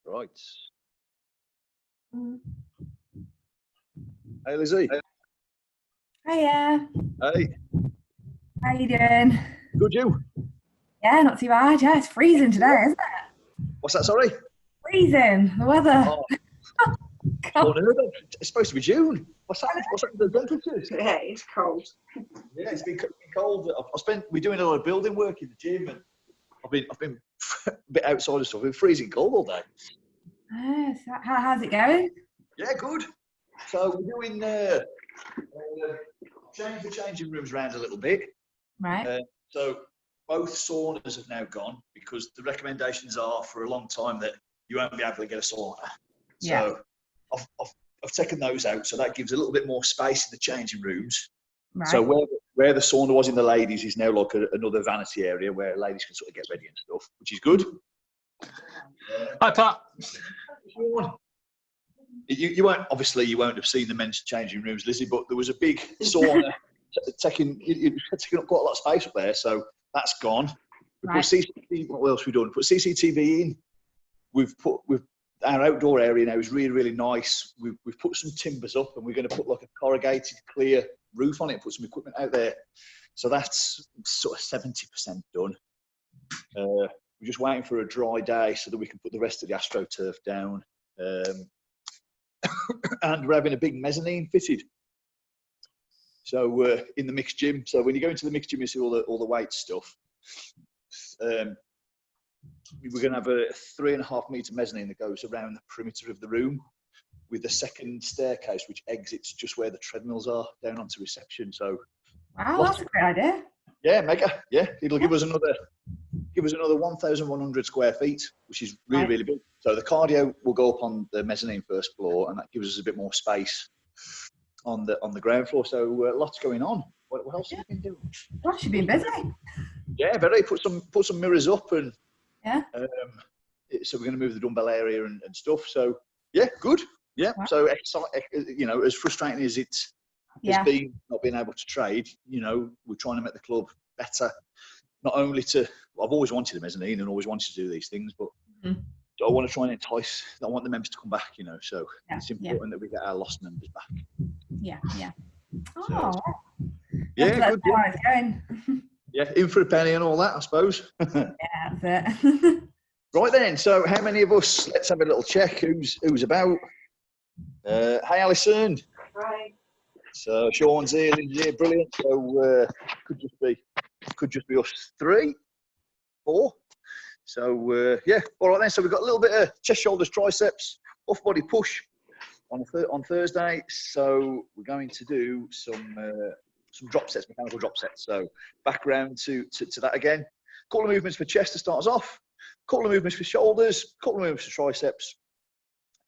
Right. Hey, Lizzie. Hiya. Hey. How you doing? Good, you? Yeah, not too bad. Yeah, it's freezing today, isn't it? What's that, sorry? Freezing. The weather. Oh, it's supposed to be June. What's happened to the temperatures? Yeah, it's cold. Yeah, it's been cold. We're doing a lot of building work in the gym, and I've been a bit outside and stuff. We've been freezing cold all day. So how's it going? Yeah, good. So we're doing change the changing rooms around a little bit. Right. So both saunas have now gone because the recommendations are for a long time that you won't be able to get a sauna. So I've taken those out, so that gives a little bit more space in the changing rooms. Right. So where the sauna was in the ladies is now like another vanity area where ladies can sort of get ready and stuff, which is good. Hi, Pat. You won't have seen the men's changing rooms, Lizzie, but there was a big sauna taking up quite a lot of space up there, so that's gone. We put CCTV. What else have we done? Put CCTV in. We've our outdoor area now is really, really nice. We've put some timbers up, and we're going to put like a corrugated clear roof on it and put some equipment out there. So that's sort of 70% done. We're just waiting for a dry day so that we can put the rest of the AstroTurf down. And we're having a big mezzanine fitted. So in the mixed gym. So when you go into the mixed gym, you see all the weight stuff. We're going to have a 3.5 metre mezzanine that goes around the perimeter of the room with a second staircase which exits just where the treadmills are down onto reception. So wow, that's a great idea. Yeah, mega. Yeah, it'll give us another 1,100 square feet, which is really, really big. So the cardio will go up on the mezzanine first floor, and that gives us a bit more space on the ground floor. So lots going on. What else have you been doing? Gosh, you've been busy. Yeah, very. Put some mirrors up, and yeah. So we're going to move the dumbbell area and stuff. So yeah, good. Yeah. Wow. So as frustrating as it has been not being able to trade, we're trying to make the club better. Not only I've always wanted a mezzanine and always wanted to do these things, but I want to try and entice. I want the members to come back, so it's important that we get our lost members back. Yeah. Oh, so, yeah, good. Yeah, in for a penny and all that, I suppose. Yeah, that's it. Right then, so how many of us? Let's have a little check. Who's about? Hey, Alison. Right. So Sean's here, Lynn's here, brilliant. So could just be us 3, 4. So yeah, all right then. So we've got a little bit of chest, shoulders, triceps, off body push on Thursday. So we're going to do some drop sets, mechanical drop sets. So back around to that again. Couple of movements for chest to start us off. Couple of movements for shoulders. Couple of movements for triceps.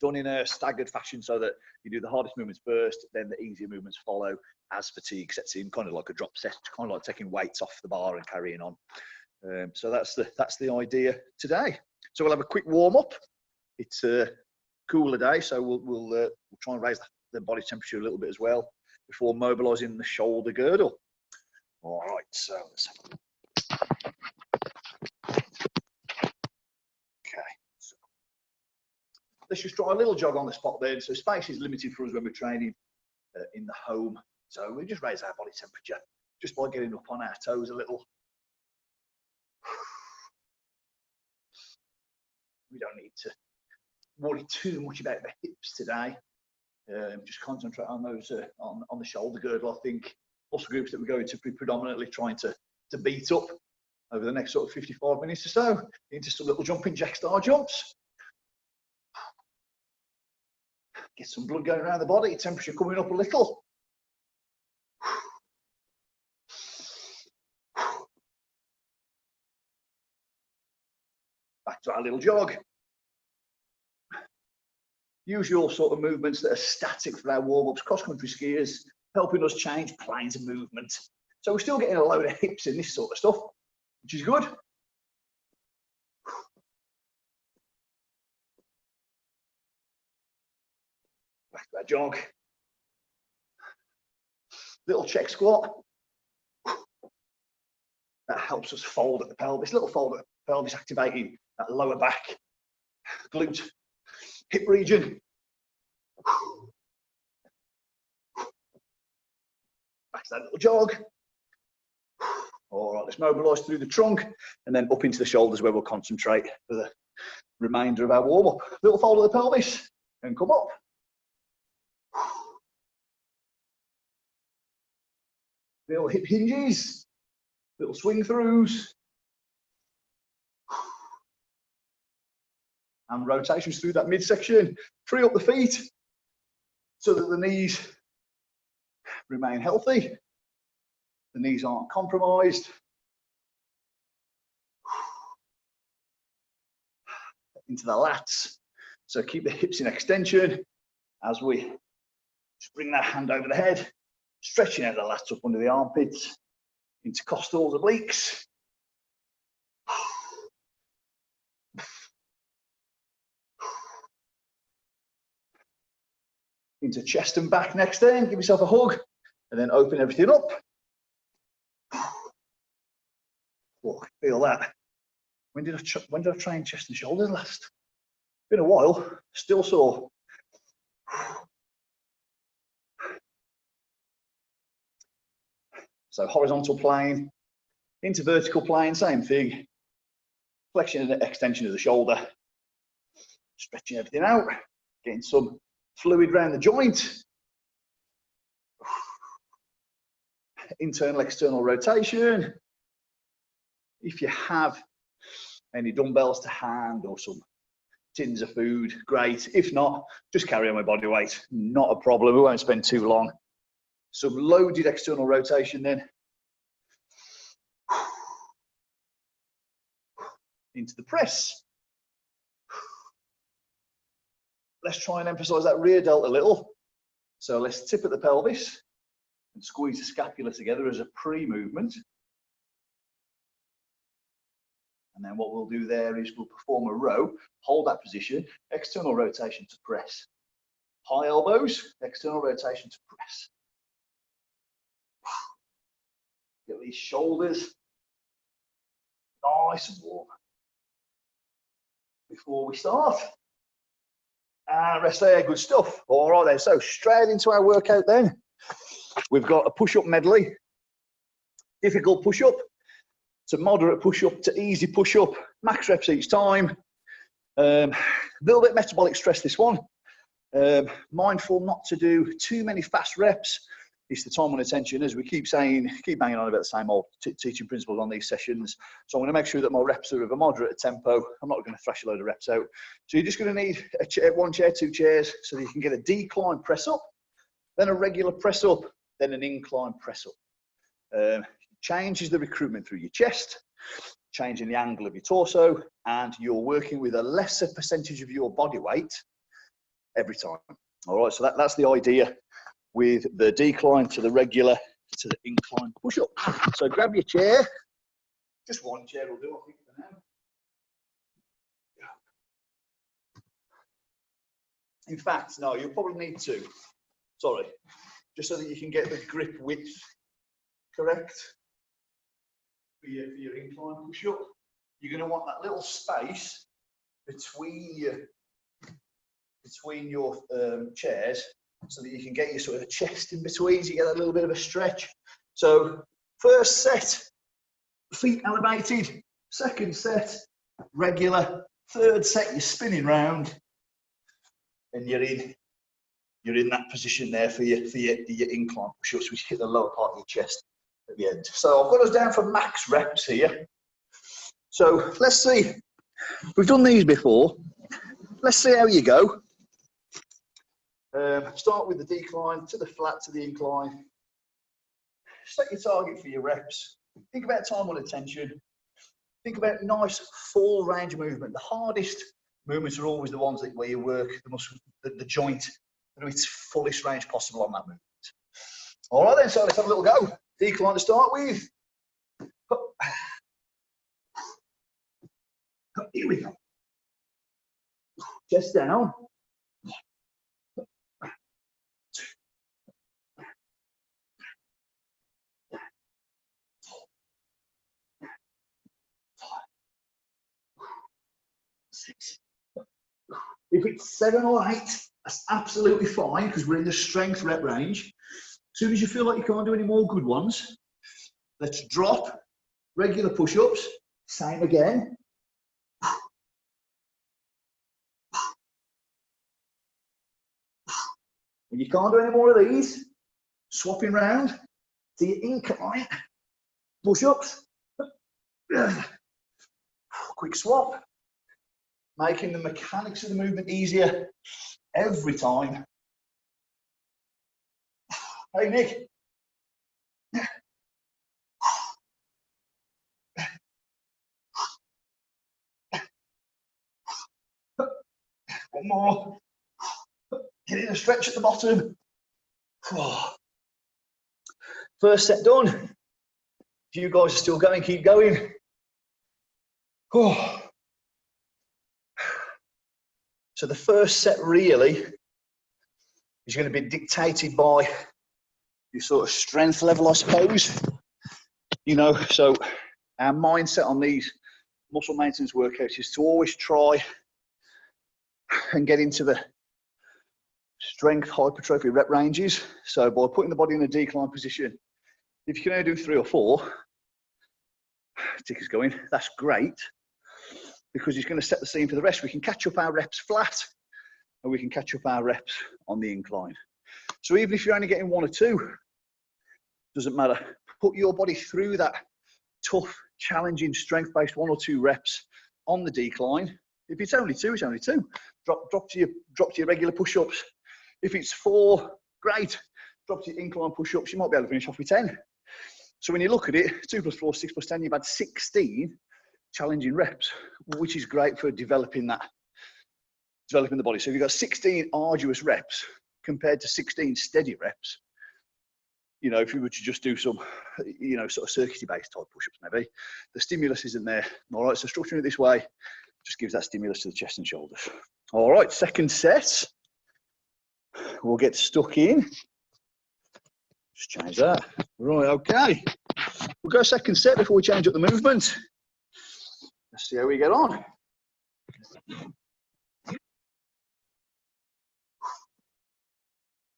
Done in a staggered fashion so that you do the hardest movements first, then the easier movements follow as fatigue sets in, kind of like a drop set, kind of like taking weights off the bar and carrying on. So that's the idea today. So we'll have a quick warm up. It's a cooler day, so we'll try and raise the body temperature a little bit as well before mobilising the shoulder girdle. All right, so let's have a look. Okay, so let's just try a little jog on the spot then. So space is limited for us when we're training in the home. So we just raise our body temperature just by getting up on our toes a little. We don't need to worry too much about the hips today. Just concentrate on those on the shoulder girdle. I think muscle groups that we're going to be predominantly trying to beat up over the next sort of 55 minutes or so into some little jumping jack star jumps. Get some blood going around the body, temperature coming up a little. Back to our little jog. Usual sort of movements that are static for our warm-ups, cross-country skiers, helping us change planes of movement. So we're still getting a load of hips in this sort of stuff, which is good. Back to our jog. Little check squat. That helps us fold at the pelvis. Little fold at the pelvis, activating that lower back, glute hip region. Back to that little jog. All right, let's mobilise through the trunk and then up into the shoulders where we'll concentrate for the remainder of our warm-up. Little fold of the pelvis and come up. Little hip hinges, little swing throughs. And rotations through that midsection. Free up the feet so that the knees remain healthy. The knees aren't compromised. Into the lats. So keep the hips in extension as we just bring that hand over the head, stretching out the lats up under the armpits, intercostals, obliques. Into chest and back next then. Give yourself a hug and then open everything up. Oh, feel that. When did I train chest and shoulders last? Been a while, still sore. So horizontal plane, into vertical plane, same thing. Flexion and extension of the shoulder. Stretching everything out, getting some fluid around the joint. Internal, external rotation. If you have any dumbbells to hand or some tins of food, great. If not, just carry on with body weight. Not a problem, we won't spend too long. Some loaded external rotation then. Into the press. Let's try and emphasize that rear delt a little. So let's tip at the pelvis and squeeze the scapula together as a pre-movement. And then what we'll do there is we'll perform a row, hold that position, external rotation to press. High elbows, external rotation to press. Get these shoulders nice and warm. Before we start, and rest there, good stuff. All right then, so straight into our workout then. We've got a push-up medley, difficult push-up, to moderate push-up, to easy push-up, max reps each time. A little bit metabolic stress this one. Mindful not to do too many fast reps. It's the time and attention, as we keep saying, keep banging on about the same old teaching principles on these sessions. So I'm going to make sure that my reps are of a moderate tempo. I'm not going to thrash a load of reps out. So you're just going to need a chair, one chair, two chairs, so that you can get a decline press up, then a regular press up, then an incline press up. Changes the recruitment through your chest, changing the angle of your torso, and you're working with a lesser percentage of your body weight every time. All right, so that's the idea with the decline to the regular to the incline push up. So grab your chair, just one chair will do, I think, for now. In fact, no, you'll probably need two. Sorry, just so that you can get the grip width correct for your incline push up. You're going to want that little space between your chairs, so that you can get your sort of chest in between, so you get a little bit of a stretch. So first set, feet elevated. Second set, regular. Third set, you're spinning round, and you're in that position there for your incline push-ups, which hit the lower part of your chest at the end. So I've got us down for max reps here. So let's see. We've done these before. Let's see how you go. Start with the decline, to the flat, to the incline. Set your target for your reps. Think about time on attention. Think about nice full range of movement. The hardest movements are always the ones where you work the joint to its fullest range possible on that movement. All right then, so let's have a little go. Decline to start with. Here we go. Chest down. 6. If it's 7 or 8, that's absolutely fine because we're in the strength rep range. As soon as you feel like you can't do any more good ones, let's drop regular push-ups. Same again. When you can't do any more of these, swapping round to your incline push-ups. Quick swap, making the mechanics of the movement easier every time. Hey, Nick. One more. Get in a stretch at the bottom. First set done. If you guys are still going, keep going. So the first set really is going to be dictated by your sort of strength level, I suppose. You know, so our mindset on these muscle maintenance workouts is to always try and get into the strength hypertrophy rep ranges. So by putting the body in a decline position, if you can only do 3 or 4, Ticker's going, that's great, because it's going to set the scene for the rest. We can catch up our reps flat, and we can catch up our reps on the incline. So even if you're only getting 1 or 2, doesn't matter. Put your body through that tough, challenging, strength-based 1 or 2 reps on the decline. If it's only 2, it's only 2. Drop to your regular push-ups. If it's 4, great. Drop to your incline push-ups. You might be able to finish off with 10. So when you look at it, 2 plus 4, 6 plus 10, you've had 16 challenging reps, which is great for developing the body. So if you've got 16 arduous reps compared to 16 steady reps, you know, if you were to just do some, you know, sort of circuity based type push-ups, maybe the stimulus isn't there. All right, so structuring it this way just gives that stimulus to the chest and shoulders. All right, second set. We'll get stuck in. Just change that. Right, okay. We'll go second set before we change up the movement. Let's see how we get on.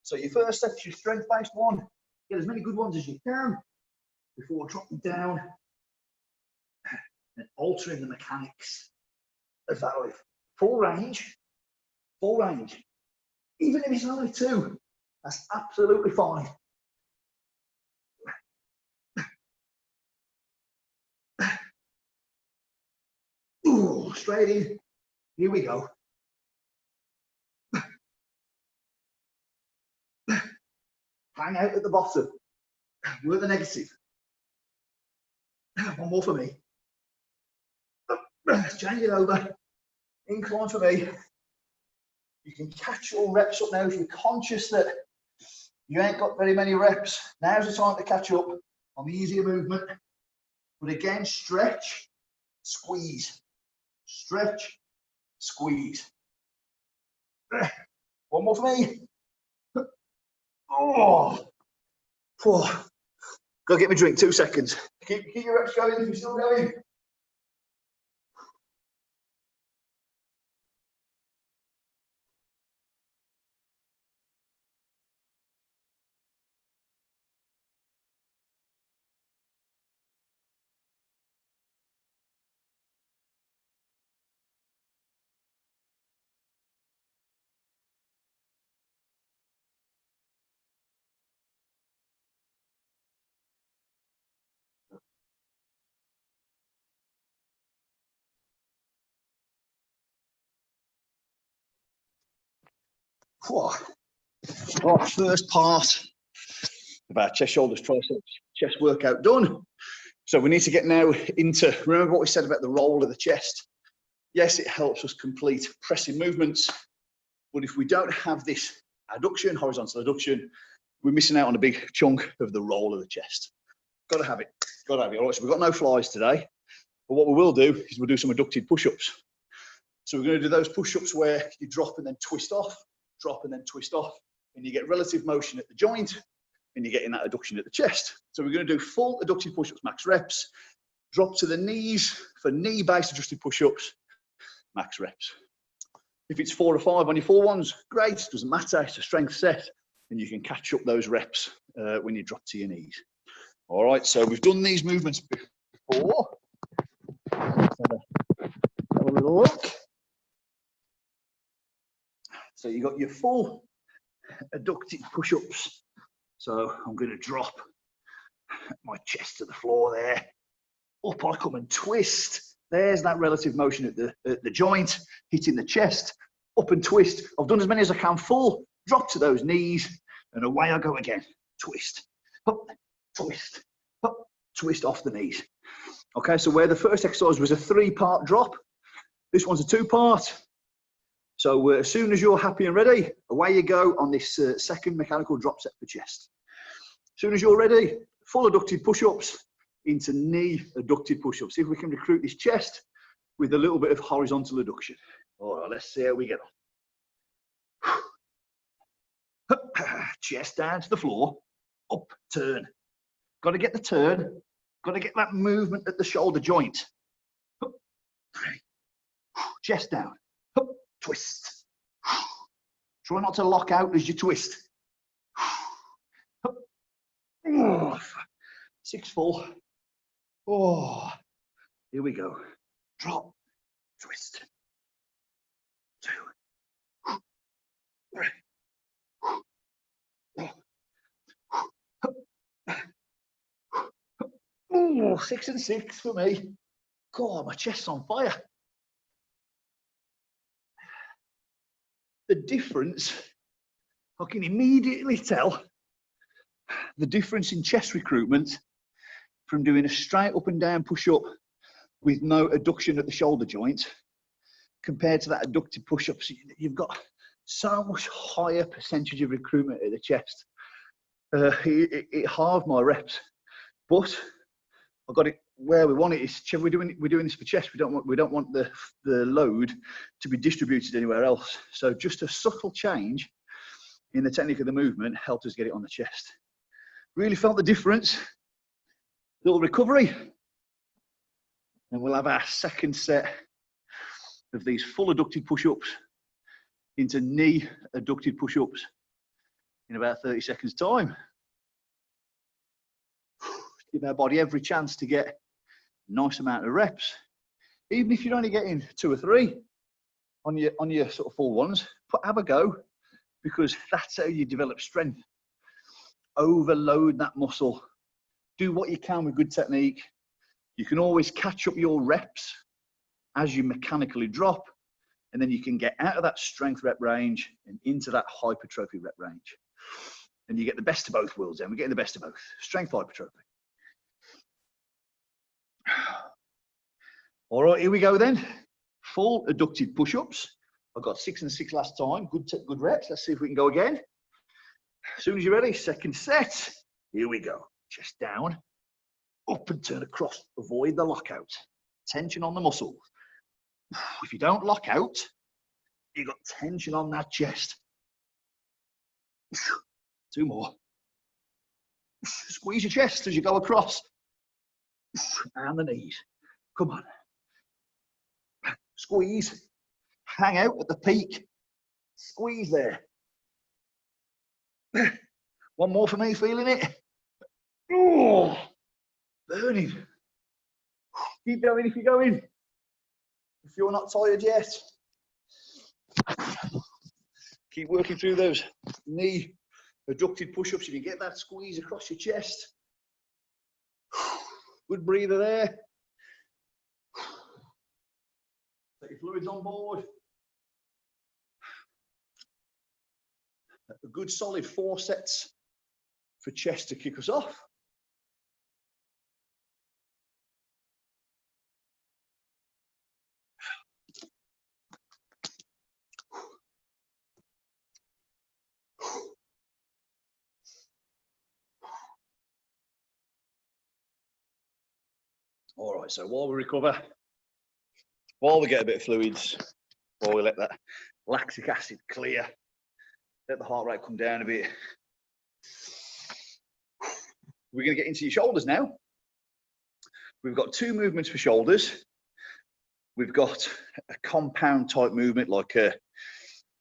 So your first set is your strength-based one. Get as many good ones as you can before dropping down and altering the mechanics of that lift. Full range. Even if it's only 2, that's absolutely fine. Ooh, straight in. Here we go. Hang out at the bottom. Work the negative. 1 more for me. Change it over. Incline for me. You can catch your reps up now if you're conscious that you ain't got very many reps. Now's the time to catch up on the easier movement. But again, stretch, squeeze. Stretch, squeeze. 1 more for me. Oh. Go get me a drink, 2 seconds. Keep your reps going if you're still going. Right, first part of our chest, shoulders, triceps, chest workout done. So we need to get now into, remember what we said about the roll of the chest. Yes, it helps us complete pressing movements, but if we don't have this adduction, horizontal adduction, we're missing out on a big chunk of the roll of the chest. Got to have it. All right, so we've got no flies today, but what we will do is we'll do some adducted push-ups. So we're going to do those push-ups where you drop and then twist off, drop and then twist off, and you get relative motion at the joint, and you're getting that adduction at the chest. So we're going to do full adducted push-ups, max reps, drop to the knees for knee-based adjusted push-ups, max reps. If it's 4 or 5 on your full ones, great, doesn't matter, it's a strength set, and you can catch up those reps when you drop to your knees. All right, so we've done these movements before. Let's have a little look. So you got your full adducted push-ups. So I'm going to drop my chest to the floor there. Up I come and twist. There's that relative motion at the joint, hitting the chest. Up and twist. I've done as many as I can. Full, drop to those knees, and away I go again. Twist, up, twist, up, twist off the knees. Okay, so where the first exercise was a 3-part drop, this one's a 2-part. So as soon as you're happy and ready, away you go on this second mechanical drop set for chest. As soon as you're ready, full adducted push-ups into knee adducted push-ups. See if we can recruit this chest with a little bit of horizontal adduction. All right, let's see how we get on. Chest down to the floor, up, turn. Got to get the turn, got to get that movement at the shoulder joint. Chest down, twist. Try not to lock out as you twist. 6 full. Oh, here we go. Drop, twist. 2, 3. Oh, 6 and 6 for me. God, my chest's on fire. The difference, I can immediately tell the difference in chest recruitment from doing a straight up and down push-up with no adduction at the shoulder joint compared to that adducted push-ups. You've got so much higher percentage of recruitment at the chest. It halved my reps, but I got it where we want it. Is we're doing this for chest. We don't want the load to be distributed anywhere else. So just a subtle change in the technique of the movement helped us get it on the chest. Really felt the difference. Little recovery, and we'll have our second set of these full adducted push-ups into knee adducted push-ups in about 30 seconds time. Give our body every chance to get a nice amount of reps. Even if you're only getting 2 or 3 on your sort of full ones, have a go, because that's how you develop strength. Overload that muscle. Do what you can with good technique. You can always catch up your reps as you mechanically drop, and then you can get out of that strength rep range and into that hypertrophy rep range. And you get the best of both worlds then. We're getting the best of both. Strength, hypertrophy. All right, here we go then. Full adducted push-ups. I got 6 and 6 last time. Good reps. Let's see if we can go again. As soon as you're ready, second set. Here we go. Chest down, up and turn across. Avoid the lockout. Tension on the muscles. If you don't lock out, you've got tension on that chest. 2 more. Squeeze your chest as you go across. And the knees. Come on. Squeeze. Hang out at the peak. Squeeze there. 1 more for me, feeling it. Oh, burning. Keep going if you're going. If you're not tired yet. Keep working through those knee adducted push-ups. If you get that squeeze across your chest. Good breather there. Take your fluids on board. A good solid 4 sets for chest to kick us off. All right, so while we recover, while we get a bit of fluids, while we let that lactic acid clear, let the heart rate come down a bit, we're going to get into your shoulders now. We've got 2 movements for shoulders. We've got a compound type movement like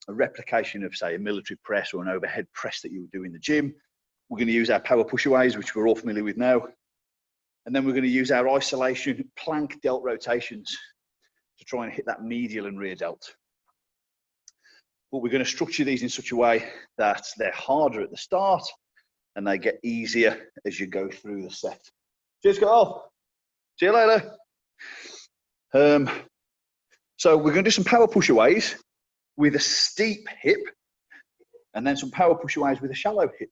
a replication of, say, a military press or an overhead press that you would do in the gym. We're going to use our power pushaways, which we're all familiar with now. And then we're going to use our isolation plank delt rotations to try and hit that medial and rear delt. But we're going to structure these in such a way that they're harder at the start and they get easier as you go through the set. Cheers, Carl. See you later. So we're going to do some power pushaways with a steep hip and then some power pushaways with a shallow hip.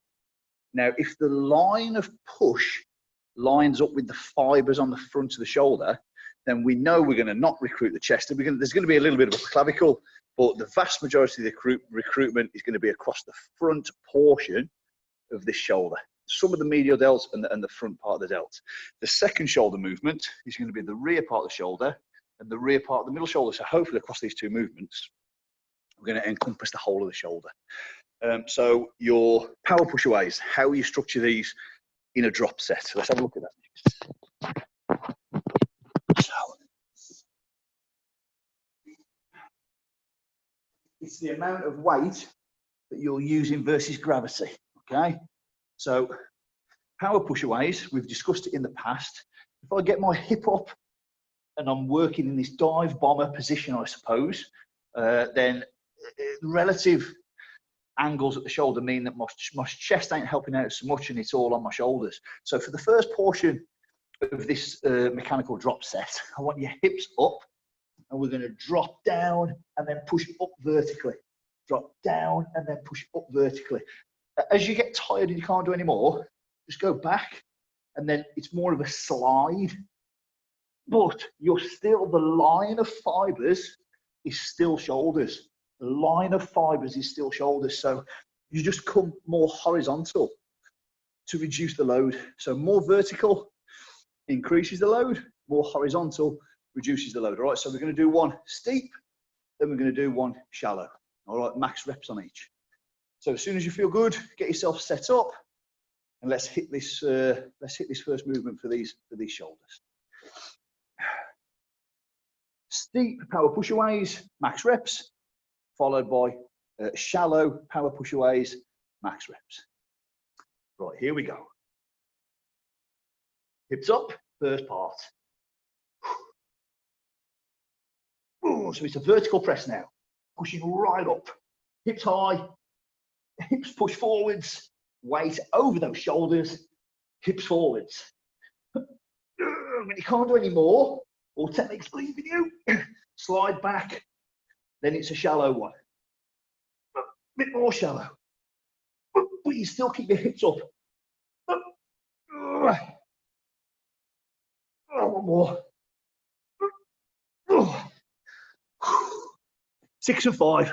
Now, if the line of push lines up with the fibers on the front of the shoulder, then we know we're going to not recruit the chest. There's going to be a little bit of a clavicle, but the vast majority of the recruitment is going to be across the front portion of this shoulder. Some of the medial delt and the front part of the delt. The second shoulder movement is going to be the rear part of the shoulder and the rear part of the middle shoulder. So hopefully across these two movements, we're going to encompass the whole of the shoulder. So your power pushaways, how you structure these in a drop set. Let's have a look at that. So, it's the amount of weight that you're using versus gravity, okay? So power pushaways, we've discussed it in the past. If I get my hip up and I'm working in this dive bomber position, I suppose, then relative angles at the shoulder mean that my chest ain't helping out so much and it's all on my shoulders. So for the first portion of this mechanical drop set, I want your hips up and we're going to drop down and then push up vertically. Drop down and then push up vertically. As you get tired and you can't do any more, just go back and then it's more of a slide. But you're still, the line of fibers is still shoulders. The line of fibers is still shoulders. So you just come more horizontal to reduce the load. So more vertical increases the load, more horizontal reduces the load. All right, so we're going to do one steep, then we're going to do one shallow. All right, max reps on each. So as soon as you feel good, get yourself set up and let's hit this first movement for these shoulders. Steep power pushaways, max reps, followed by shallow power pushaways, max reps. Right, here we go. Hips up, first part. Ooh, so it's a vertical press now, pushing right up. Hips high, hips push forwards, weight over those shoulders, hips forwards. When you can't do any more, or technique's leaving you, slide back, then it's a shallow one. A bit more shallow. But you still keep your hips up. One more. 6 and 5.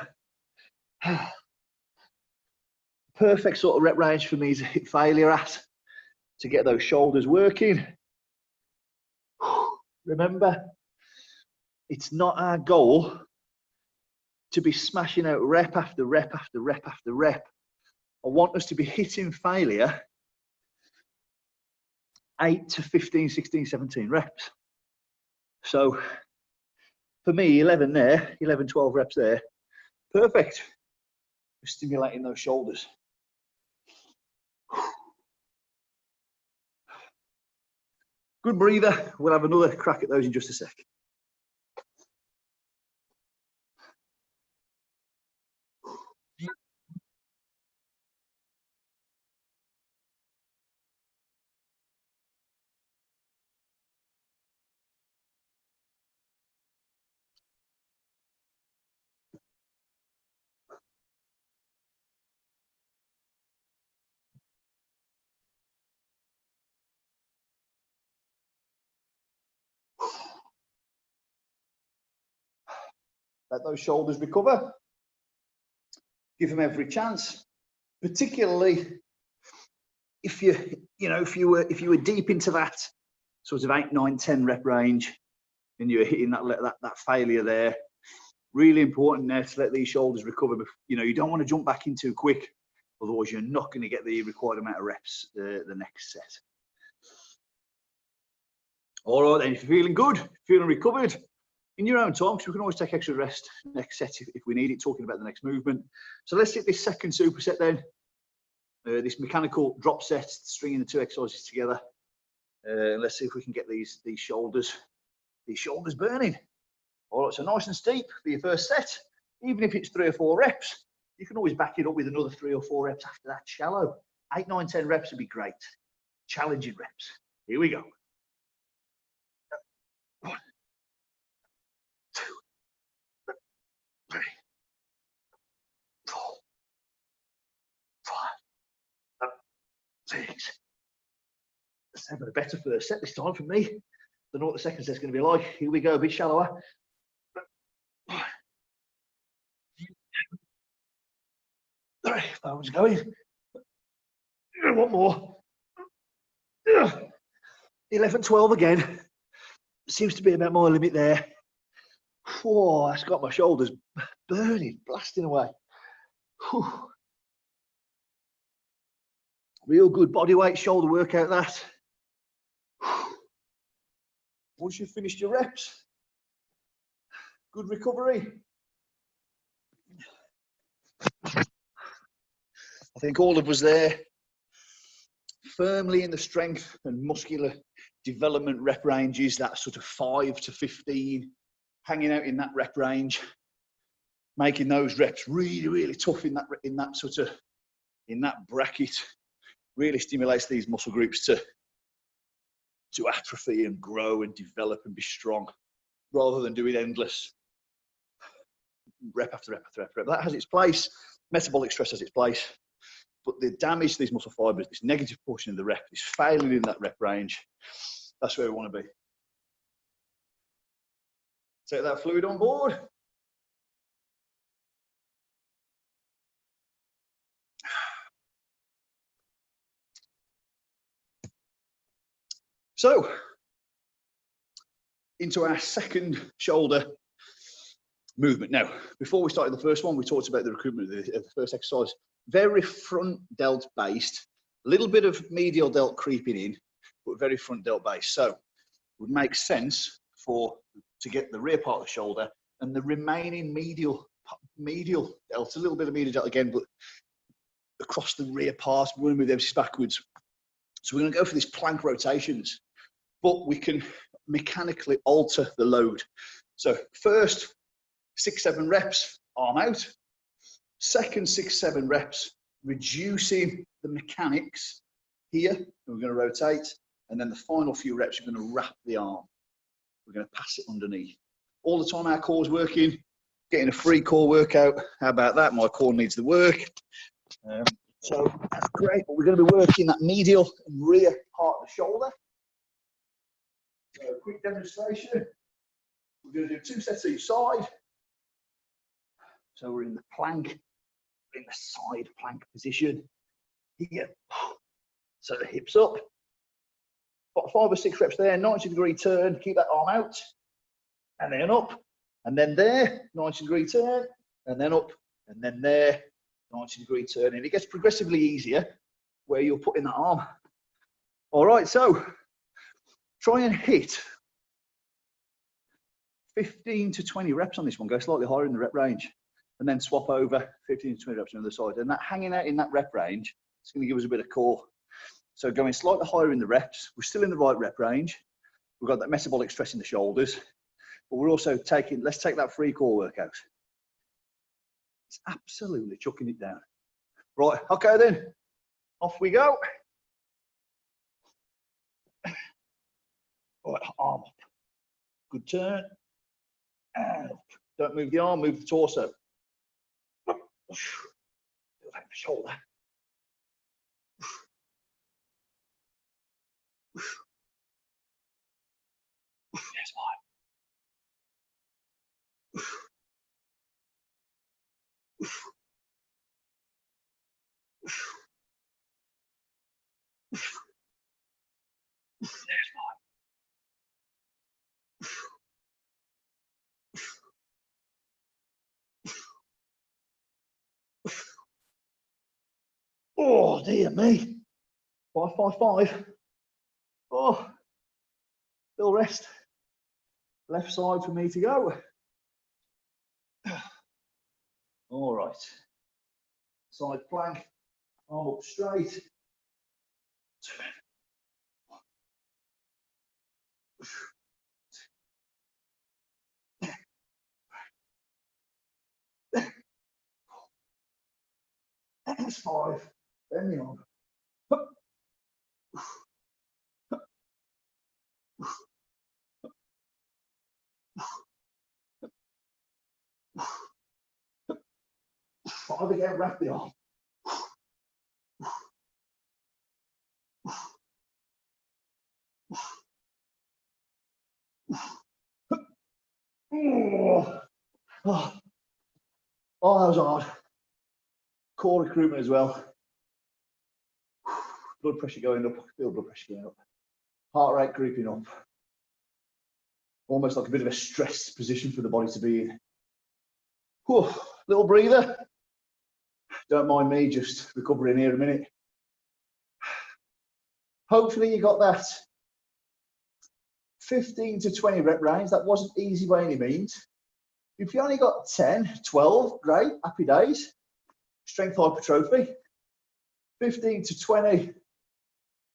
Perfect sort of rep range for me to hit failure at, to get those shoulders working. Remember, it's not our goal to be smashing out rep after rep after rep after rep. I want us to be hitting failure 8 to 15, 16, 17 reps. So for me, 11 there, 11, 12 reps there, perfect. We're stimulating those shoulders. Good breather. We'll have another crack at those in just a sec. Let those shoulders recover. Give them every chance, particularly if you were deep into that sort of 8, 9, 10 rep range and you were hitting that failure there. Really important there to let these shoulders recover. You don't want to jump back in too quick, otherwise you're not going to get the required amount of reps the next set. All right, then, if you're feeling good, feeling recovered, in your own time, because we can always take extra rest next set if we need it, talking about the next movement. So let's hit this second superset then. This mechanical drop set, stringing the 2 exercises together. Let's see if we can get these shoulders burning. All right, so nice and steep for your first set. Even if it's 3 or 4 reps, you can always back it up with another 3 or 4 reps after that. Shallow. 8, 9, 10 reps would be great. Challenging reps. Here we go. 1, 2, 3, 4, 5, 6, 7. A better first set this time for me. Don't know what the second set's going to be like. Here we go, a bit shallower. 3, phone's going. 1 more. 11, 12 again. Seems to be about my limit there. Whoa, that's got my shoulders burning, blasting away. Whew. Real good body weight shoulder workout that. Whew. Once you've finished your reps, good recovery. I think all of us there, firmly in the strength and muscular development rep ranges, that sort of 5 to 15, hanging out in that rep range, making those reps really, really tough in that bracket, really stimulates these muscle groups to atrophy and grow and develop and be strong, rather than doing endless rep after rep after rep. That has its place. Metabolic stress has its place. But the damage to these muscle fibers, this negative portion of the rep, this failing in that rep range, that's where we want to be. Take that fluid on board. So, into our second shoulder movement. Now, before we started the first one, we talked about the recruitment of the first exercise. Very front delt based, a little bit of medial delt creeping in, but very front delt based. So, it would make sense to get the rear part of the shoulder and the remaining medial delt, a little bit of medial delt again, but across the rear part, we want to move the emphasis backwards. So we're going to go for these plank rotations, but we can mechanically alter the load. So first 6, 7 reps, arm out. Second 6, 7 reps, reducing the mechanics here. We're going to rotate. And then the final few reps, you're going to wrap the arm. We're going to pass it underneath. All the time our core's working, getting a free core workout. How about that? My core needs the work. So that's great, but we're going to be working that medial and rear part of the shoulder. So a quick demonstration. We're going to do 2 sets each side. So we're in the plank, we're in the side plank position here. So the hips up. Got 5 or 6 reps there, 90-degree turn, keep that arm out, and then up, and then there, 90-degree turn, and then up, and then there, 90-degree turn. And it gets progressively easier where you're putting that arm. All right, so try and hit 15 to 20 reps on this one. Go slightly higher in the rep range, and then swap over 15 to 20 reps on the other side. And that hanging out in that rep range, it's going to give us a bit of core. So going slightly higher in the reps, we're still in the right rep range. We've got that metabolic stress in the shoulders, but we're also taking, let's take that free core workout. It's absolutely chucking it down. Right, okay then, off we go. Right, arm up. Good turn. And up. Don't move the arm, move the torso. Feel that in the shoulder. Yes, oh dear me. 5, 5, 5. Oh, still rest. Left side for me to go. All right. Side plank, arm up straight. That's 5. Bend the arm. 5 again, wrap the arm. Oh, that was hard. Core recruitment as well. Blood pressure going up, feel blood pressure going up. Heart rate creeping up. Almost like a bit of a stressed position for the body to be in. Whew, little breather. Don't mind me just recovering here a minute. Hopefully you got that 15 to 20 rep range. That wasn't easy by any means. If you only got 10, 12, great, happy days. Strength hypertrophy. 15 to 20,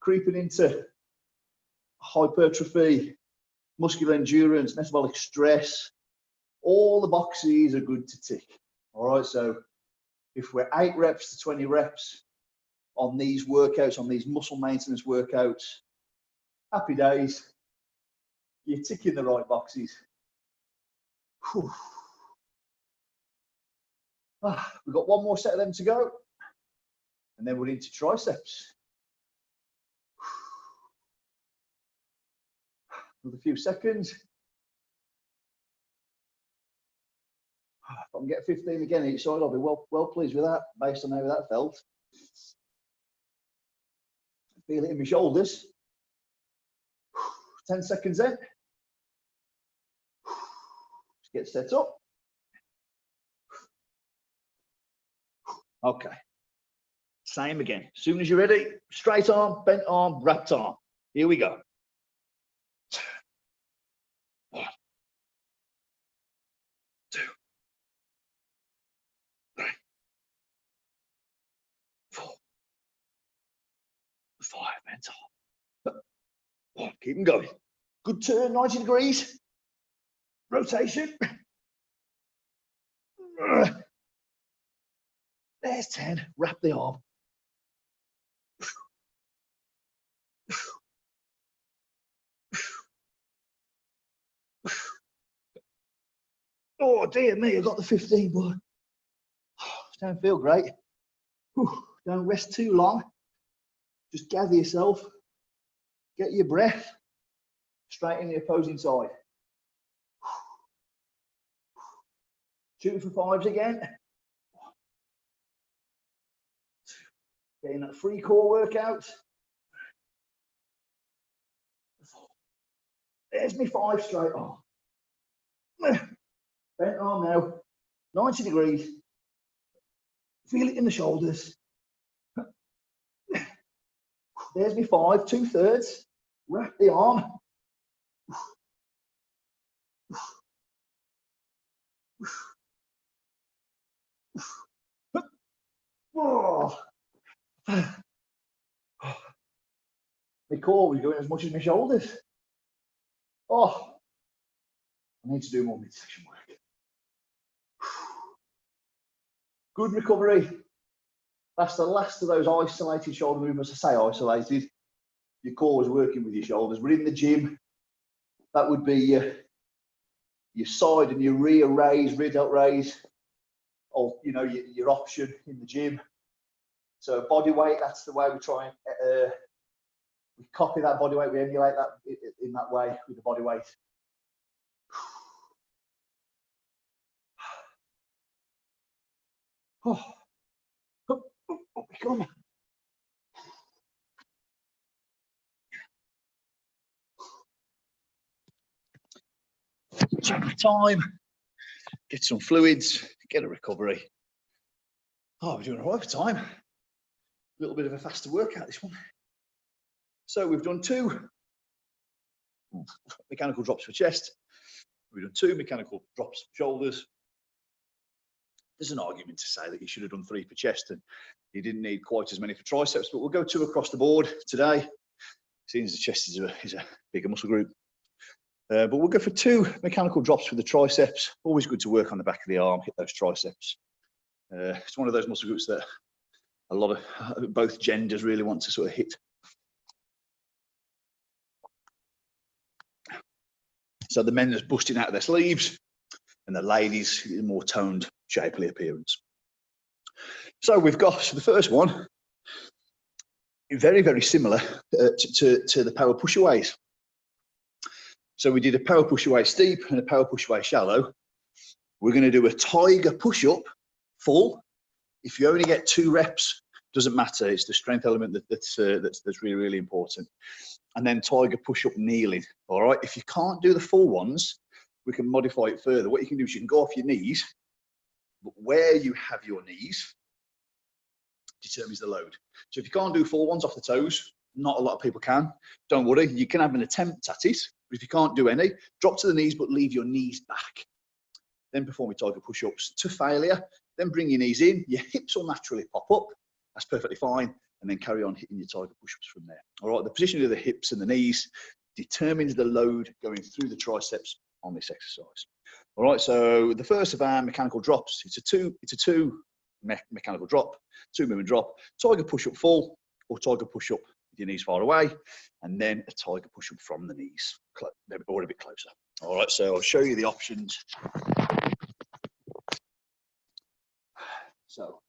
creeping into hypertrophy, muscular endurance, metabolic stress. All the boxes are good to tick. All right, so if we're 8 reps to 20 reps on these workouts, on these muscle maintenance workouts, happy days. You're ticking the right boxes. Whew. We've got one more set of them to go, and then we're into triceps. Another few seconds. If I can get 15 again each side, I'll be well pleased with that, based on how that felt. Feel it in my shoulders. 10 seconds in. Just get set up. Okay. Same again. As soon as you're ready, straight arm, bent arm, wrapped arm. Here we go. 1, 2, 3, 4, 5, bent arm. 1, keep them going. Good turn, 90 degrees. Rotation. There's 10. Wrap the arm. Oh dear me, I got the 15, boy. Don't feel great. Don't rest too long. Just gather yourself. Get your breath. Straight in the opposing side. Shooting for 5s again. Getting that free core workout. There's me 5 straight arm. Bent arm now. 90 degrees. Feel it in the shoulders. There's me 5, 2/3. Wrap the arm. Oh. My core was going as much as my shoulders. Oh, I need to do more midsection work. Good recovery. That's the last of those isolated shoulder movements. I say isolated. Your core is working with your shoulders. But in the gym, that would be your side and your rear raise, rear delt raise, or your option in the gym. So body weight, that's the way we try and we copy that body weight, we emulate that in that way with the body weight. Oh, come on. Check the time, get some fluids, get a recovery. Oh, we're doing all right for time. A little bit of a faster workout, this one. So we've done 2 mechanical drops for chest, We've done 2 mechanical drops shoulders. There's an argument to say that you should have done 3 for chest and you didn't need quite as many for triceps, but we'll go 2 across the board today, seeing as the chest is a bigger muscle group. But we'll go for 2 mechanical drops for the triceps. Always good to work on the back of the arm, hit those triceps. It's one of those muscle groups that a lot of both genders really want to sort of hit. So the men are busting out of their sleeves and the ladies a more toned, shapely appearance. So we've got the first one, very, very similar to the power push-aways. So we did a power push-away steep and a power push-away shallow. We're going to do a tiger push-up full. If you only get 2 reps, doesn't matter. It's the strength element that's really, really important. And then tiger push-up kneeling. All right. If you can't do the full ones, we can modify it further. What you can do is you can go off your knees, but where you have your knees determines the load. So if you can't do full ones off the toes, not a lot of people can. Don't worry. You can have an attempt at it. But if you can't do any, drop to the knees, but leave your knees back. Then perform your tiger push-ups to failure. Then bring your knees in. Your hips will naturally pop up. That's perfectly fine. And then carry on hitting your tiger push-ups from there. All right. The position of the hips and the knees determines the load going through the triceps on this exercise. All right. So the first of our mechanical drops, it's a two mechanical drop, 2 movement drop, tiger push-up full or tiger push-up with your knees far away, and then a tiger push-up from the knees, or a bit closer. All right, so I'll show you the options. So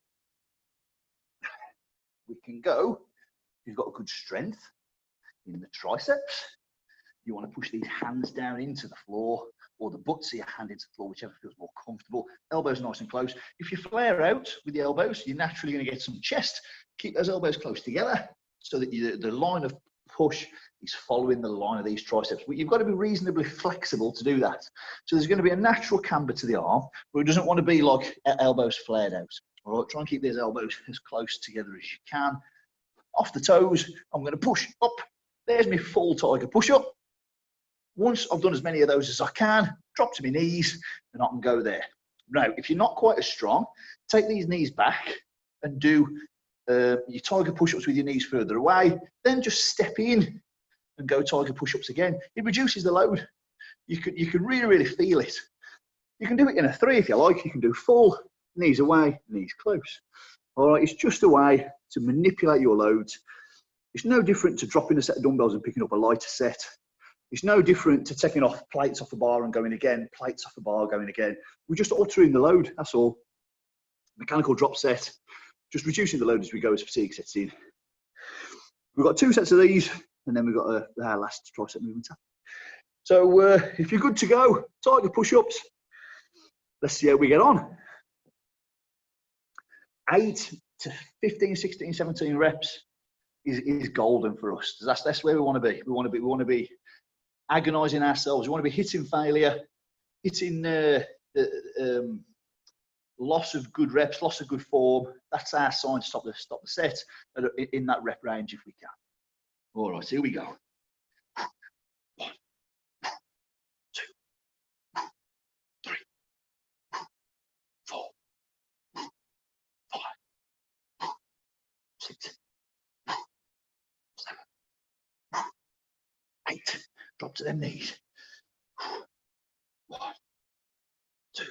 we can go, if you've got a good strength in the triceps, you want to push these hands down into the floor, or the butts of your hand into the floor, whichever feels more comfortable. Elbows nice and close. If you flare out with the elbows, you're naturally going to get some chest. Keep those elbows close together so that the line of push is following the line of these triceps. But you've got to be reasonably flexible to do that. So there's going to be a natural camber to the arm, but it doesn't want to be like elbows flared out. All right, try and keep these elbows as close together as you can. Off the toes, I'm going to push up. There's my full tiger push-up. Once I've done as many of those as I can, drop to my knees and I can go there. Now, if you're not quite as strong, take these knees back and do your tiger push-ups with your knees further away. Then just step in and go tiger push-ups again. It reduces the load. You can really, really feel it. You can do it in a 3 if you like. You can do full, knees away, knees close. All right, it's just a way to manipulate your loads. It's no different to dropping a set of dumbbells and picking up a lighter set. It's no different to taking off plates off a bar and going again, plates off a bar, going again. We're just altering the load, that's all. Mechanical drop set, just reducing the load as we go as fatigue sets in. We've got 2 sets of these, and then we've got our last tricep movement. So if you're good to go, tiger push-ups, let's see how we get on. 8 to 15, 16, 17 reps is golden for us. That's where we want to be. We want to be agonizing ourselves. We want to be hitting failure, hitting loss of good reps, loss of good form. That's our sign to stop the set in that rep range if we can. All right, here we go. 1, 2, 3, 4, 5, 6, 7, 8. Drop to them knees. 1, 2.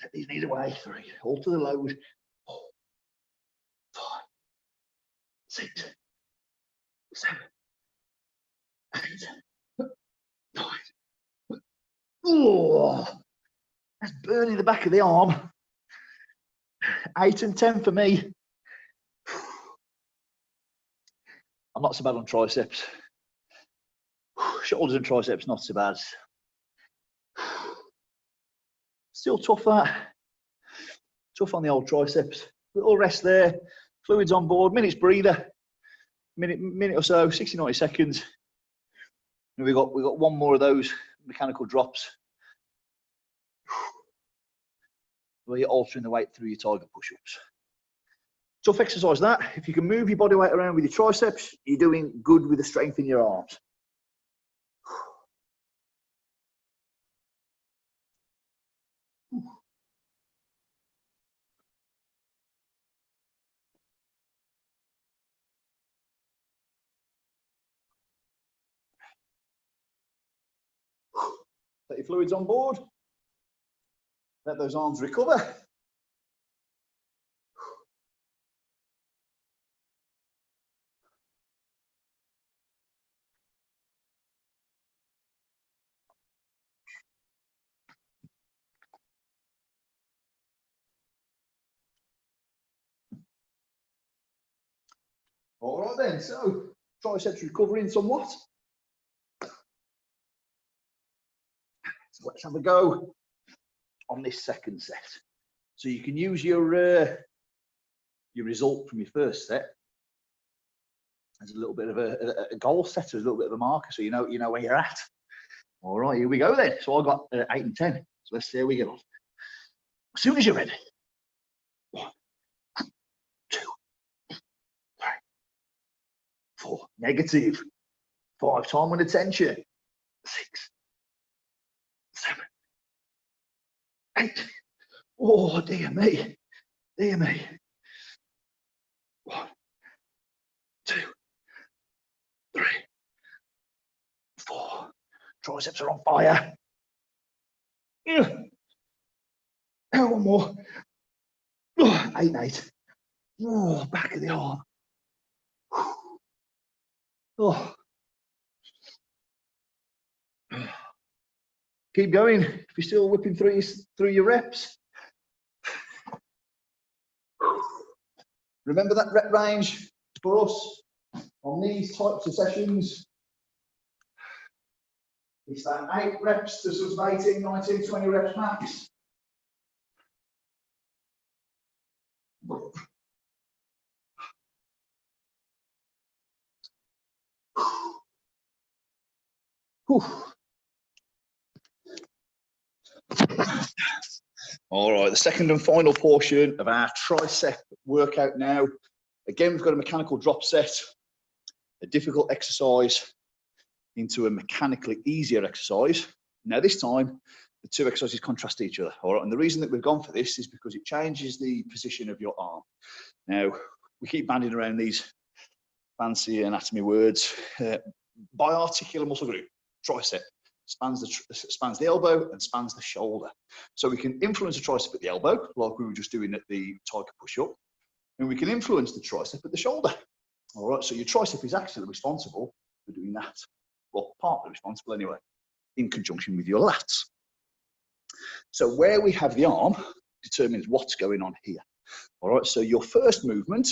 Take these knees away. 3. Alter the load. 4, 5, 6, 7, 8, 9. Oh, that's burning the back of the arm. 8 and 10 for me. I'm not so bad on triceps. Shoulders and triceps, not so bad. Still tough that. Tough on the old triceps. Little rest there. Fluids on board. Minutes breather. Minute or so. 60, 90 seconds. And we got 1 more of those mechanical drops where you're altering the weight through your tiger push-ups. Tough exercise that. If you can move your body weight around with your triceps, you're doing good with the strength in your arms. Take your fluids on board. Let those arms recover. All right then, so triceps recovering somewhat. So let's have a go on this second set. So you can use your result from your first set as a little bit of a goal setter, a little bit of a marker, so you know where you're at. All right, here we go then. So I got 8 and 10. So let's see how we get on. As soon as you're ready. 1, 2, 3, 4. Negative. 5. Time and attention. 6, 7, 8. Oh dear me. Dear me. 1, 2, 3, 4. Triceps are on fire. One more. 8 and 8. Oh, back of the arm. Oh. Keep going. If you're still whipping through your reps. Remember that rep range for us on these types of sessions. It's that 8 reps to sort of 18, 19, 20 reps max. Whew. All right, the second and final portion of our tricep workout now. Again, we've got a mechanical drop set, a difficult exercise into a mechanically easier exercise. Now this time, the 2 exercises contrast each other. All right, and the reason that we've gone for this is because it changes the position of your arm. Now, we keep banding around these fancy anatomy words. Biarticular muscle group, tricep, spans the elbow and spans the shoulder. So we can influence the tricep at the elbow, like we were just doing at the tiger push-up, and we can influence the tricep at the shoulder. All right, so your tricep is actually responsible for doing that. Well, partly responsible anyway, in conjunction with your lats. So where we have the arm determines what's going on here. All right, so your first movement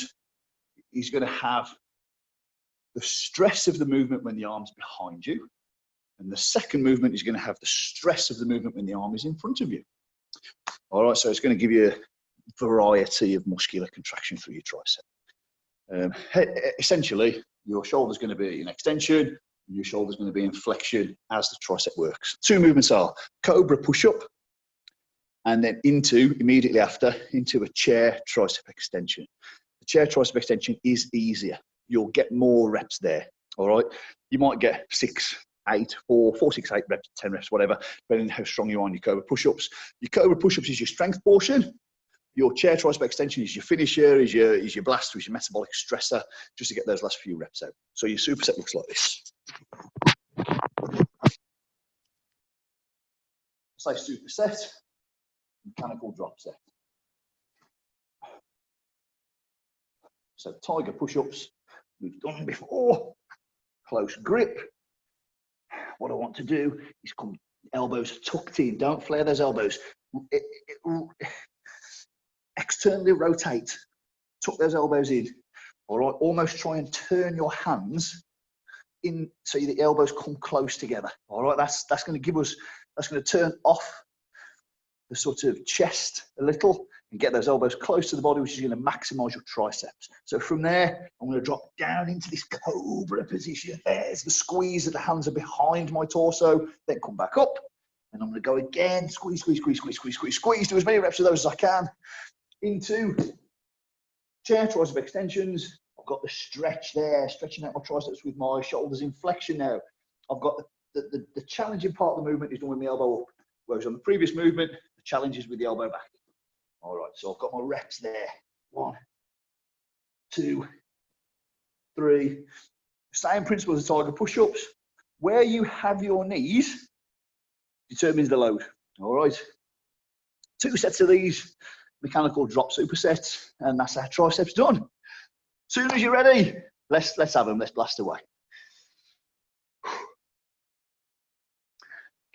is going to have the stress of the movement when the arm's behind you. And the second movement is going to have the stress of the movement when the arm is in front of you. All right, so it's going to give you a variety of muscular contraction through your tricep. Essentially, your shoulder's going to be in extension, and your shoulder's going to be in flexion as the tricep works. 2 movements are cobra push-up, and then immediately after, into a chair tricep extension. The chair tricep extension is easier. You'll get more reps there, all right? You might get 6, 8, 4, 6, 8 reps, 10 reps, whatever, depending on how strong you are on your cobra push-ups. Your cobra push-ups is your strength portion. Your chair tricep extension is your finisher, is your blaster, is your metabolic stressor, just to get those last few reps out. So your superset looks like this. Say superset, mechanical drop set. So tiger push-ups, we've done before. Close grip. What I want to do is come elbows tucked in. Don't flare those elbows. Externally rotate. Tuck those elbows in. All right. Almost try and turn your hands in so the elbows come close together. All right. That's going to give us. That's going to turn off the sort of chest a little and get those elbows close to the body, which is going to maximize your triceps. So from there, I'm going to drop down into this cobra position. There's the squeeze that the hands are behind my torso, then come back up. And I'm going to go again, squeeze, squeeze, squeeze, squeeze, squeeze, squeeze, squeeze, do as many reps of those as I can. Into chair tricep extensions. I've got the stretch there, stretching out my triceps with my shoulders in flexion now. I've got the challenging part of the movement is done with my elbow up. Whereas on the previous movement, the Challenges with the elbow back. All right, so I've got my reps there. 1, 2, 3. Same principle as the tiger push-ups. Where you have your knees determines the load. All right. 2 sets of these mechanical drop supersets, and that's our triceps done. Soon as you're ready, let's have them. Let's blast away.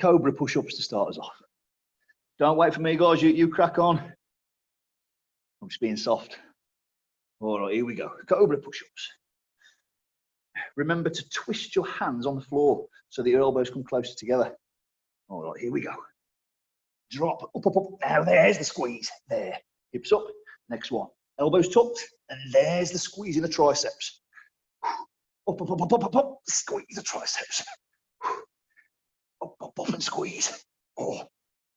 Cobra push-ups to start us off. Don't wait for me, guys. You crack on. I'm just being soft. All right, here we go. Cobra push-ups. Remember to twist your hands on the floor so that your elbows come closer together. All right, here we go. Drop, up, up, up. Now there's the squeeze. There. Hips up. Next one. Elbows tucked. And there's the squeeze in the triceps. Up, up, up, up, up, up, up. Squeeze the triceps. Up, up, up, and squeeze. Oh.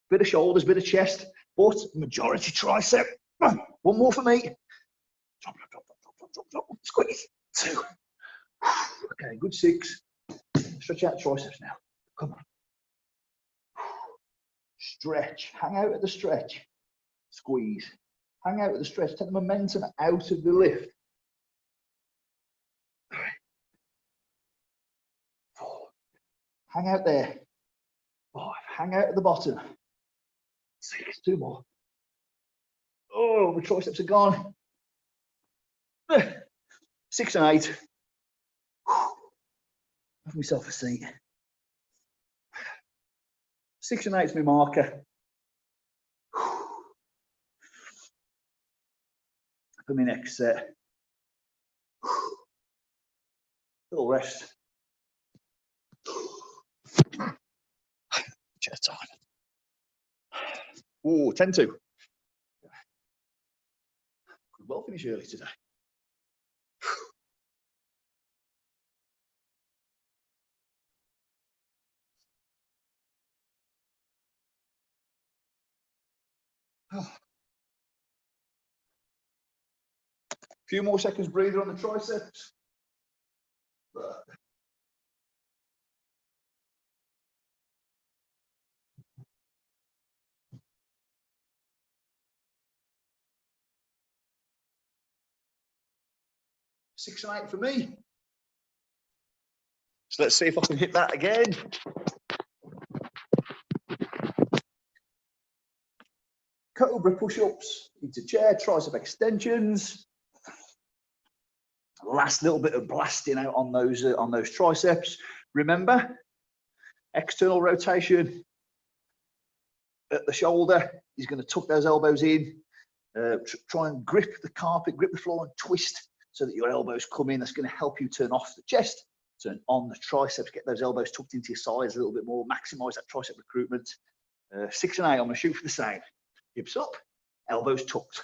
Bit of shoulders, bit of chest, but majority tricep. One more for me. Drop, drop, drop, drop, drop, drop, drop. Squeeze. 2. Okay, good 6. Stretch out the triceps now. Come on. Stretch. Hang out at the stretch. Squeeze. Hang out at the stretch. Take the momentum out of the lift. 3, 4. Hang out there. 5. Hang out at the bottom. 6. 2 more. Oh, the triceps are gone. 6 and 8. Have myself a seat. 6 and 8 is my marker. For my next set. Little rest. Chair time. Oh, 10-2. Could well finish early today. Few more seconds breather on the triceps. 6 and 8 for me. So let's see if I can hit that again. Cobra push-ups into chair, tricep extensions. Last little bit of blasting out on those triceps. Remember, external rotation at the shoulder. He's going to tuck those elbows in. Try and grip the carpet, grip the floor, and twist so that your elbows come in. That's going to help you turn off the chest, turn on the triceps, get those elbows tucked into your sides a little bit more, maximize that tricep recruitment. 6 and 8, I'm going to shoot for the same. Hips up, elbows tucked.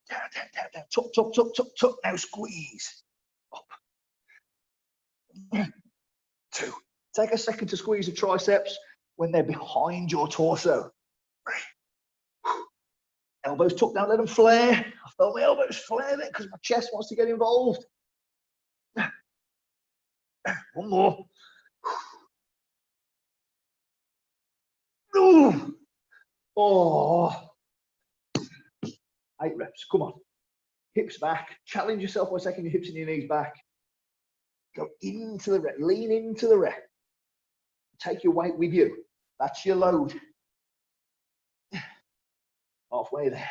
Down, down, down, down. Tuck, tuck, tuck, tuck, tuck. Now squeeze. Up. 2. Take a second to squeeze the triceps when they're behind your torso. 3. Elbows tucked down, let them flare. I felt my elbows flare there because my chest wants to get involved. 1 more. Ooh. Oh. 8 reps. Come on. Hips back. Challenge yourself by taking your hips and your knees back. Go into the rep. Lean into the rep. Take your weight with you. That's your load. Halfway there.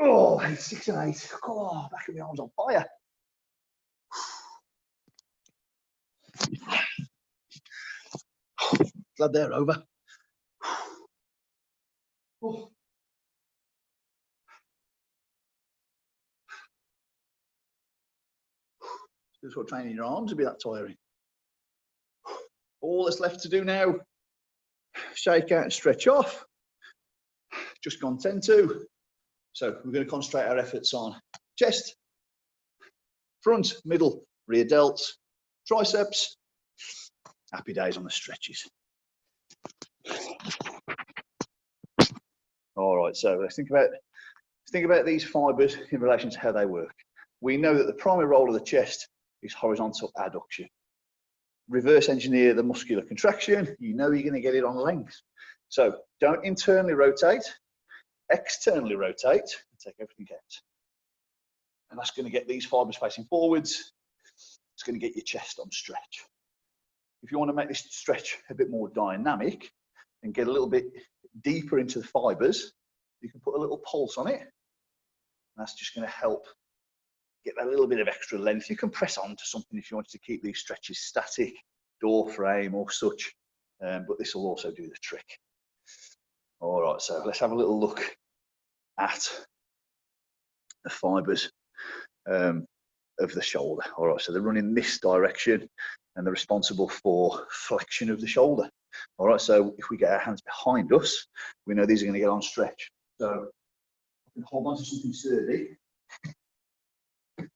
Oh, 6 and 8. Oh, back of my arms on fire. Glad they're over. Oh. Just what training your arms to be that tiring. All that's left to do now, shake out and stretch off. Just gone 10-2. So we're going to concentrate our efforts on chest, front, middle, rear delts, triceps. Happy days on the stretches. All right, so let's think about these fibers in relation to how they work. We know that the primary role of the chest is horizontal adduction. Reverse engineer the muscular contraction. You know you're going to get it on length. So don't internally rotate, externally rotate, and take everything out. And that's going to get these fibers facing forwards. It's going to get your chest on stretch. If you want to make this stretch a bit more dynamic and get a little bit deeper into the fibers, you can put a little pulse on it. And that's just going to help get that little bit of extra length. You can press on to something if you wanted to keep these stretches static, door frame or such, but this will also do the trick. All right, so let's have a little look at the fibers of the shoulder. All right, so they're running this direction and they're responsible for flexion of the shoulder. All right, so if we get our hands behind us, we know these are going to get on stretch. So I can hold on to something sturdy and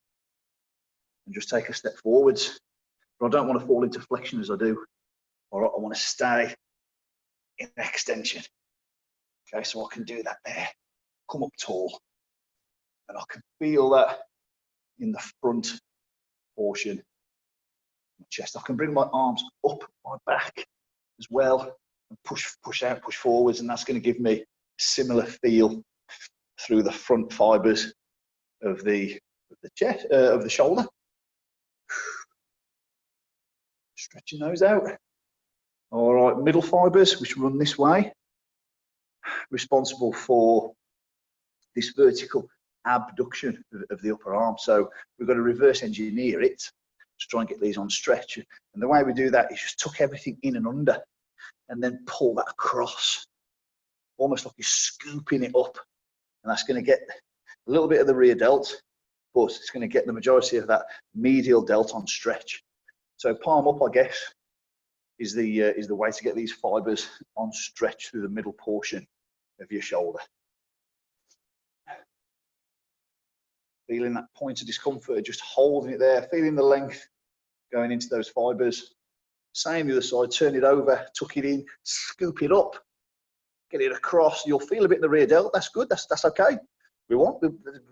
just take a step forwards, but I don't want to fall into flexion as I do. All right, I want to stay in extension. Okay, so I can do that there, come up tall, and I can feel that in the front portion of my chest. I can bring my arms up my back as well and push out, push forwards, and that's going to give me a similar feel through the front fibers of the chest, of the shoulder. Stretching those out. All right, middle fibers, which run this way, responsible for this vertical abduction of the upper arm. So we've got to reverse engineer it to try and get these on stretch. And the way we do that is just tuck everything in and under and then pull that across, almost like you're scooping it up. And that's going to get a little bit of the rear delt, but it's going to get the majority of that medial delt on stretch. So palm up, I guess, is the way to get these fibers on stretch through the middle portion of your shoulder. Feeling that point of discomfort, just holding it there, feeling the length going into those fibers. Same the other side, turn it over, tuck it in, scoop it up, get it across. You'll feel a bit in the rear delt. That's good. That's okay.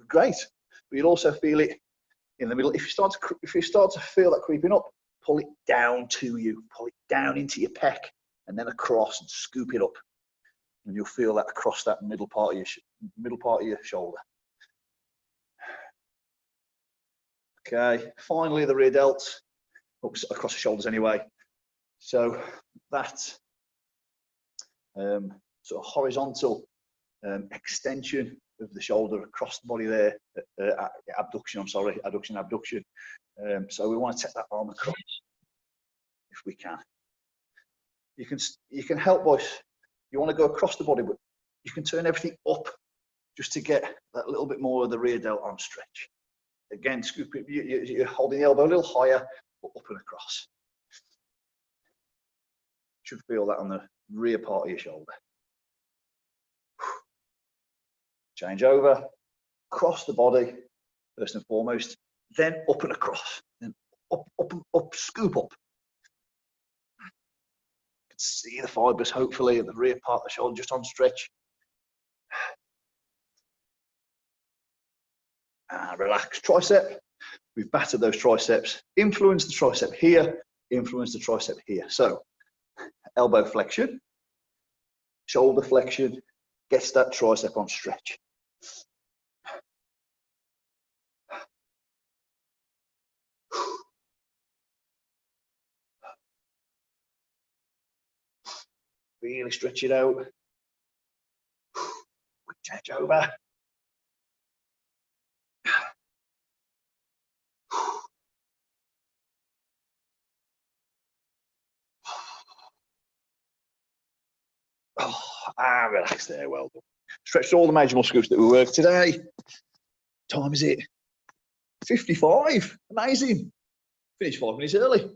Great. But you'll also feel it in the middle. If you start to feel that creeping up, pull it down to you, pull it down into your pec, and then across and scoop it up, and you'll feel that across that middle part of your shoulder. Okay. Finally, the rear delt, across the shoulders anyway. So that sort of horizontal extension of the shoulder across the body there, abduction. I'm sorry, abduction. So we want to take that arm across if we can. You can help by, you want to go across the body, but you can turn everything up just to get that little bit more of the rear delt arm stretch. Again, scoop it, you're holding the elbow a little higher, but up and across. Should feel that on the rear part of your shoulder. Change over, across the body, first and foremost, then up and across, then up, scoop up. You can see the fibers, hopefully, at the rear part of the shoulder, just on stretch. Relax tricep. We've battered those triceps. Influence the tricep here, influence the tricep here. So, elbow flexion, shoulder flexion, gets that tricep on stretch. Really stretch it out. Quick change over. Relax there, well done. Stretched all the major muscle groups that we worked today. Time is it? 55. Amazing. Finished 5 minutes early.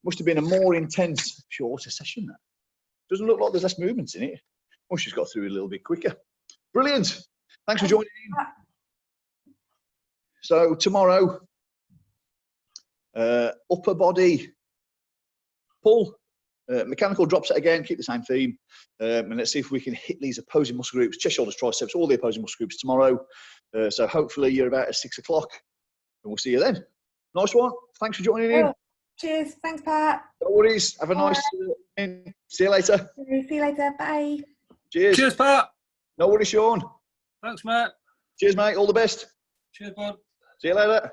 Must have been a more intense, shorter session there. Doesn't look like there's less movements in it. Must have got through a little bit quicker. Brilliant. Thanks for joining in. So tomorrow, upper body pull. Mechanical drop set again, keep the same theme. And let's see if we can hit these opposing muscle groups, chest, shoulders, triceps, all the opposing muscle groups tomorrow. So hopefully you're about at 6 o'clock and we'll see you then. Nice one. Thanks for joining in. Oh, cheers. Thanks, Pat. No worries. Have a nice evening. See you later. See you later. Bye. Cheers. Cheers, Pat. No worries, Sean. Thanks, mate. Cheers, mate. All the best. Cheers, bud. See you later.